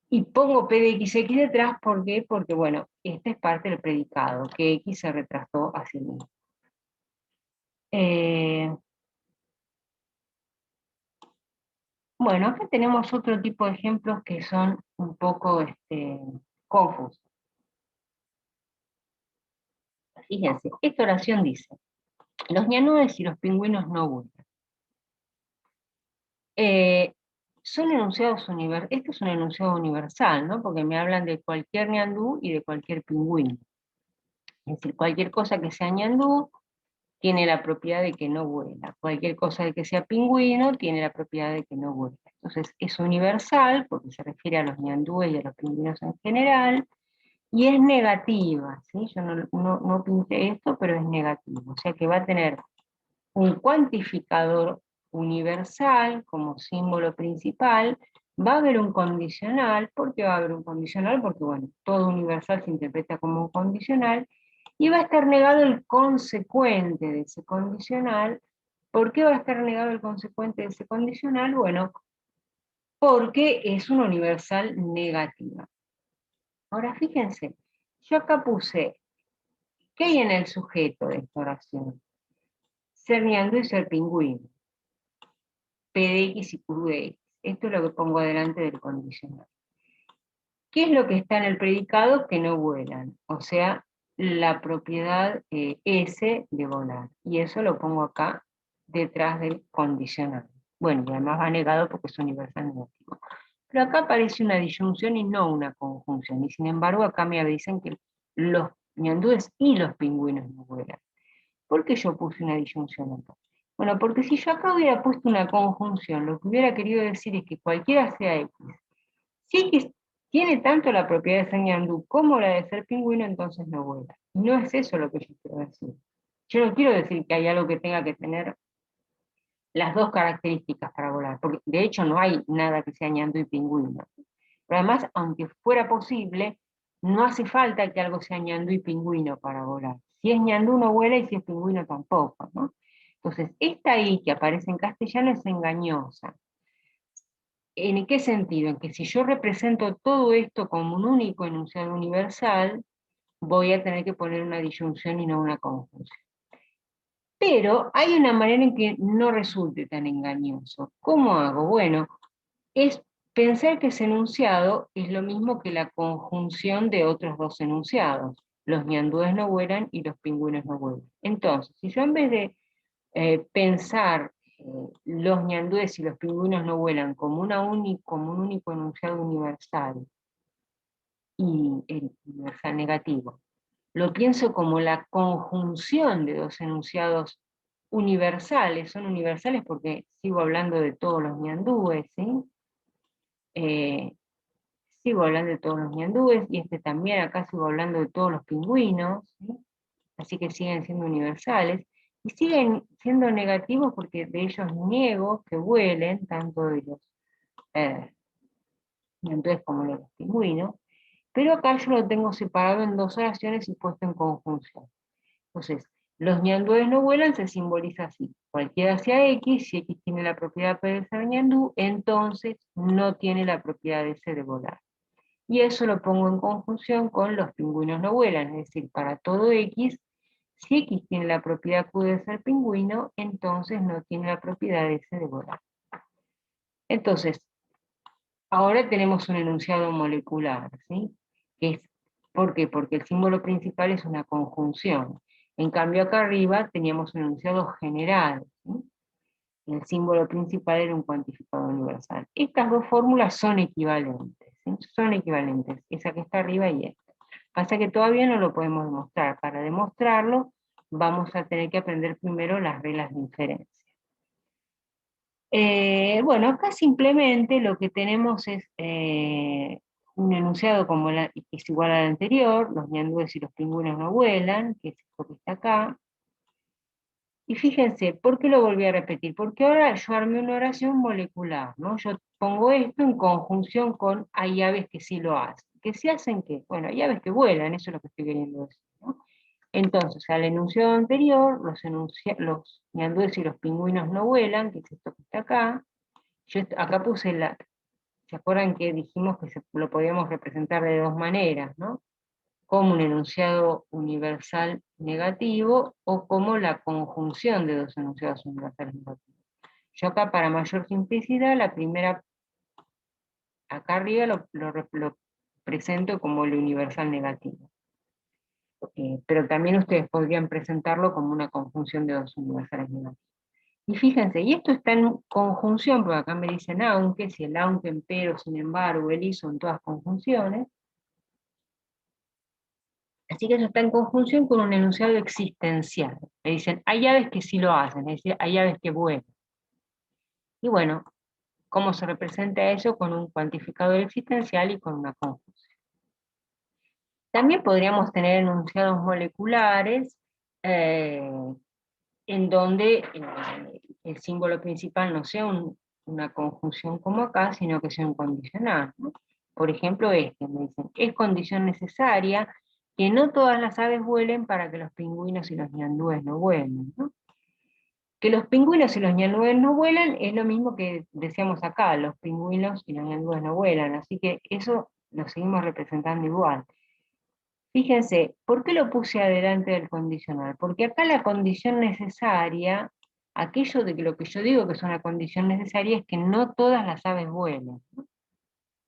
Y pongo P de XX detrás, ¿por qué? Porque, bueno, esta es parte del predicado, que X se retrató a sí mismo. Bueno, acá tenemos otro tipo de ejemplos que son un poco confusos. Fíjense, esta oración dice, los ñanúes y los pingüinos no vuelan. Son enunciados universales, esto es un enunciado universal, ¿no? Porque me hablan de cualquier ñandú y de cualquier pingüino. Es decir, cualquier cosa que sea ñandú tiene la propiedad de que no vuela. Cualquier cosa de que sea pingüino tiene la propiedad de que no vuela. Entonces es universal porque se refiere a los ñandúes y a los pingüinos en general, y es negativa, ¿sí? Yo no pinté esto, pero es negativo. O sea que va a tener un cuantificador universal como símbolo principal, va a haber un condicional. ¿Por qué va a haber un condicional? Porque, bueno, todo universal se interpreta como un condicional, y va a estar negado el consecuente de ese condicional. ¿Por qué va a estar negado el consecuente de ese condicional? Bueno, porque es una universal negativa. Ahora fíjense, yo acá puse, ¿qué hay en el sujeto de esta oración? Ser ñandú y ser pingüino. P de X y Q de X. Esto es lo que pongo delante del condicional. ¿Qué es lo que está en el predicado? Que no vuelan. O sea, la propiedad S de volar. Y eso lo pongo acá detrás del condicional. Bueno, y además va negado porque es universal negativo. Pero acá aparece una disyunción y no una conjunción. Y sin embargo acá me avisan que los ñandúes y los pingüinos no vuelan. ¿Por qué yo puse una disyunción acá? Bueno, porque si yo acá hubiera puesto una conjunción, lo que hubiera querido decir es que cualquiera sea X, si X tiene tanto la propiedad de ser ñandú como la de ser pingüino, entonces no vuela. Y no es eso lo que yo quiero decir. Yo no quiero decir que hay algo que tenga que tener las dos características para volar, porque de hecho no hay nada que sea ñandú y pingüino. Pero además, aunque fuera posible, no hace falta que algo sea ñandú y pingüino para volar. Si es ñandú no vuela y si es pingüino tampoco, ¿no? Entonces, esta I que aparece en castellano es engañosa. ¿En qué sentido? En que si yo represento todo esto como un único enunciado universal, voy a tener que poner una disyunción y no una conjunción. Pero hay una manera en que no resulte tan engañoso. ¿Cómo hago? Bueno, es pensar que ese enunciado es lo mismo que la conjunción de otros dos enunciados. Los ñandúes no vuelan y los pingüinos no vuelan. Entonces, si yo en vez de pensar los ñandúes y los pingüinos no vuelan como, como un único enunciado universal, y el universal negativo, lo pienso como la conjunción de dos enunciados universales, son universales porque sigo hablando de todos los ñandúes, ¿sí? Eh, Sigo hablando de todos los ñandúes, y este también, acá sigo hablando de todos los pingüinos, ¿sí? Así que siguen siendo universales, y siguen siendo negativos porque de ellos niego que vuelen, tanto de los eh, ñandúes como de los pingüinos, pero acá yo lo tengo separado en dos oraciones y puesto en conjunción. Entonces, los ñandúes no vuelan se simboliza así: cualquiera sea X, si X tiene la propiedad P de ser ñandú, entonces no tiene la propiedad de ser de volar. Y eso lo pongo en conjunción con los pingüinos no vuelan, es decir, para todo X, si X tiene la propiedad Q de ser pingüino, entonces no tiene la propiedad de ser de volar. Entonces, ahora tenemos un enunciado molecular, ¿sí? ¿Por qué? Porque el símbolo principal es una conjunción. En cambio, acá arriba teníamos un enunciado general, ¿sí? El símbolo principal era un cuantificador universal. Estas dos fórmulas son equivalentes, ¿sí? Son equivalentes, esa que está arriba y esta. Pasa que todavía no lo podemos demostrar. Para demostrarlo, vamos a tener que aprender primero las reglas de inferencia. Bueno, acá simplemente lo que tenemos es un enunciado como que es igual al anterior: los ñandúes y los pingüinos no vuelan, que es esto que está acá. Y fíjense, ¿por qué lo volví a repetir? Porque ahora yo armé una oración molecular, ¿no? Yo pongo esto en conjunción con hay aves que sí lo hacen. ¿Que sí hacen qué? Bueno, hay aves que vuelan, eso es lo que estoy queriendo decir, ¿no? Entonces, al enunciado anterior, los ñandúes y los pingüinos no vuelan, que es esto que está acá. Yo acá puse ¿se acuerdan que dijimos que lo podíamos representar de dos maneras, ¿no? Como un enunciado universal negativo o como la conjunción de dos enunciados universales negativos. Yo acá, para mayor simplicidad, la primera, acá arriba lo presento como el universal negativo. Pero también ustedes podrían presentarlo como una conjunción de dos universales negativos. Y fíjense, y esto está en conjunción, porque acá me dicen aunque, si el aunque, pero, sin embargo, el y son todas conjunciones. Así que eso está en conjunción con un enunciado existencial. Me dicen, hay aves que sí lo hacen, es decir, hay aves que vuelan. Y bueno, ¿cómo se representa eso? Con un cuantificador existencial y con una conjunción. También podríamos tener enunciados moleculares eh, en donde el símbolo principal no sea una conjunción como acá, sino que sea un condicional, ¿no? Por ejemplo, me dicen, es condición necesaria que no todas las aves vuelen para que los pingüinos y los ñandúes no vuelen, ¿no? Que los pingüinos y los ñandúes no vuelan es lo mismo que decíamos acá: los pingüinos y los ñandúes no vuelan, así que eso lo seguimos representando igual. Fíjense, ¿por qué lo puse adelante del condicional? Porque acá la condición necesaria, aquello de que lo que yo digo que es una condición necesaria, es que no todas las aves vuelan, ¿no?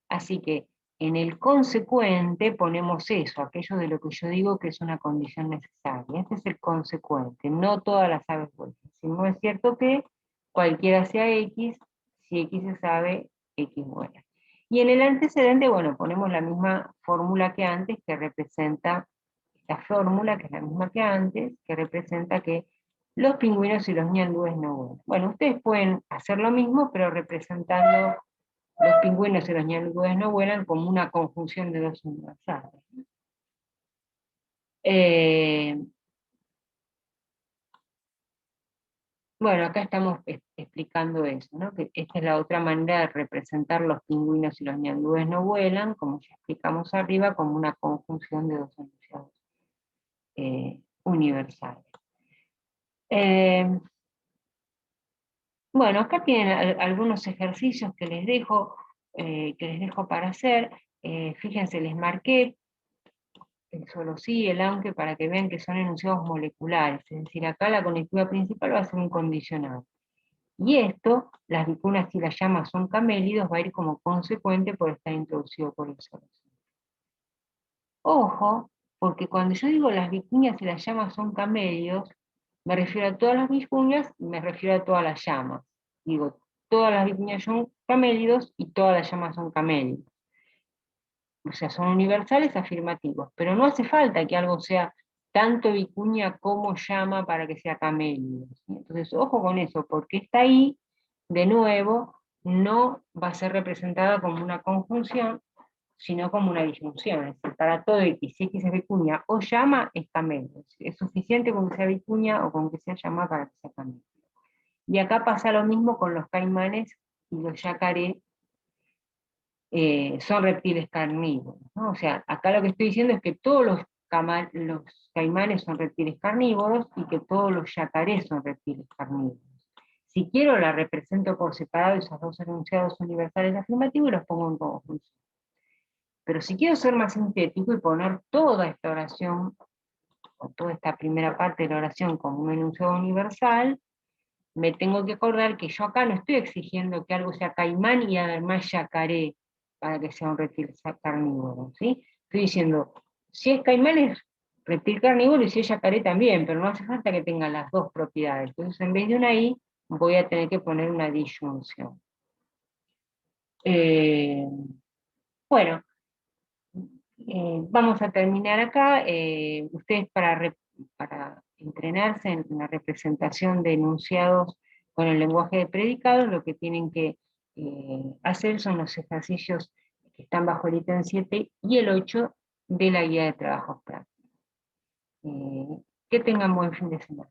Así que en el consecuente ponemos eso, aquello de lo que yo digo que es una condición necesaria. Este es el consecuente: no todas las aves vuelan. Si no es cierto que cualquiera sea X, si X se sabe, X vuela. Y en el antecedente, bueno, ponemos la misma fórmula que antes, que representa la fórmula, que es la misma que antes, que representa que los pingüinos y los ñandúes no vuelan. Bueno, ustedes pueden hacer lo mismo, pero representando los pingüinos y los ñandúes no vuelan como una conjunción de dos universales. Eh, bueno, acá estamos explicando eso, ¿no? Que esta es la otra manera de representar los pingüinos y los ñandúes no vuelan, como ya explicamos arriba, como una conjunción de dos enunciados universales. Bueno, acá tienen algunos ejercicios que les dejo para hacer. Fíjense, les marqué el solo sí, el aunque, para que vean que son enunciados moleculares. Es decir, acá la conectiva principal va a ser un condicional. Y esto, las vicuñas y las llamas son camélidos, va a ir como consecuente por estar introducido por el solo sí. Ojo, porque cuando yo digo las vicuñas y las llamas son camélidos, me refiero a todas las vicuñas, me refiero a todas las llamas. Digo, todas las vicuñas son camélidos y todas las llamas son camélidos. O sea, son universales afirmativos, pero no hace falta que algo sea tanto vicuña como llama para que sea camélido, ¿sí? Entonces, ojo con eso, porque esta I, de nuevo, no va a ser representada como una conjunción, sino como una disyunción. Es decir, para todo X, si X es vicuña o llama, es camélido. Es suficiente con que sea vicuña o con que sea llama para que sea camélido. Y acá pasa lo mismo con los caimanes y los yacaré, son reptiles carnívoros, ¿no? O sea, acá lo que estoy diciendo es que todos los caimanes son reptiles carnívoros y que todos los yacarés son reptiles carnívoros. Si quiero, la represento por separado esos dos enunciados universales afirmativos y los pongo en conjunción. Pero si quiero ser más sintético y poner toda esta oración, o toda esta primera parte de la oración como un enunciado universal, me tengo que acordar que yo acá no estoy exigiendo que algo sea caimán y además yacaré para que sea un reptil carnívoro, ¿sí? Estoy diciendo, si es caimán es reptil carnívoro y si es yacaré también, pero no hace falta que tenga las dos propiedades. Entonces en vez de una I, voy a tener que poner una disyunción. Bueno, vamos a terminar acá. Ustedes para entrenarse en la representación de enunciados con el lenguaje de predicados, lo que tienen que hacer son los ejercicios que están bajo el ítem 7 y el 8 de la guía de trabajos prácticos. Que tengan buen fin de semana.